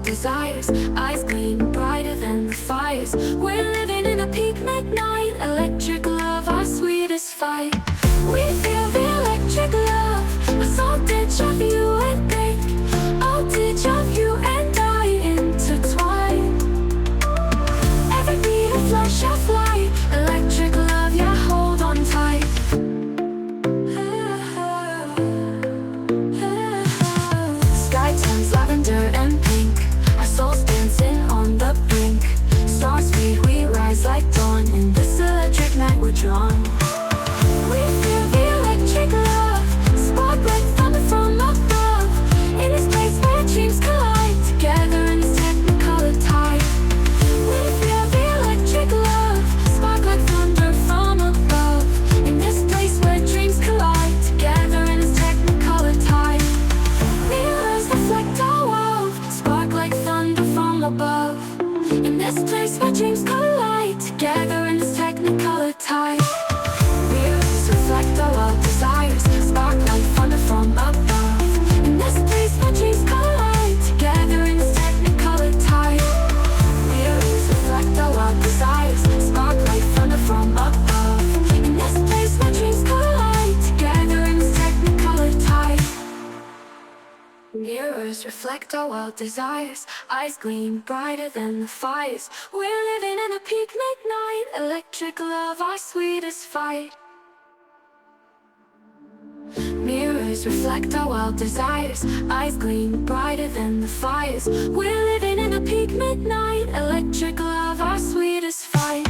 desires, eyes gleam brighter than the fires. We're living in a peak midnight, electric love, our sweetest fight. We feel the electric love, a saltage of you and think, voltage of you and I intertwine. Every beat a flash of light, electric love, yeah, hold on tight. Sky turns lavender and pink, our souls dancing on the brink. Star speed we rise like dawn, in this electric night we're drawn. We feel the electric love, spark like thunder from above. In this place where dreams collide, together in this technicolor tide. We feel the electric love, spark like thunder from above. In this place where dreams collide, together in this technicolor tide. Mirrors reflect our world, spark like thunder from above. In this place where dreams collide, together in this technicolor tide. Mirrors reflect our world desires, spark like thunder from above. In this place where dreams collide, together in this technicolor tide. Mirrors reflect our world desires, spark like thunder from above. In this place where dreams collide, together in this technicolor tide. Mirrors reflect our wild desires, eyes gleam brighter than the fires. We're living in a peak midnight, electric love, our sweetest fight. Mirrors reflect our wild desires, eyes gleam brighter than the fires. We're living in a peak midnight, electric love, our sweetest fight.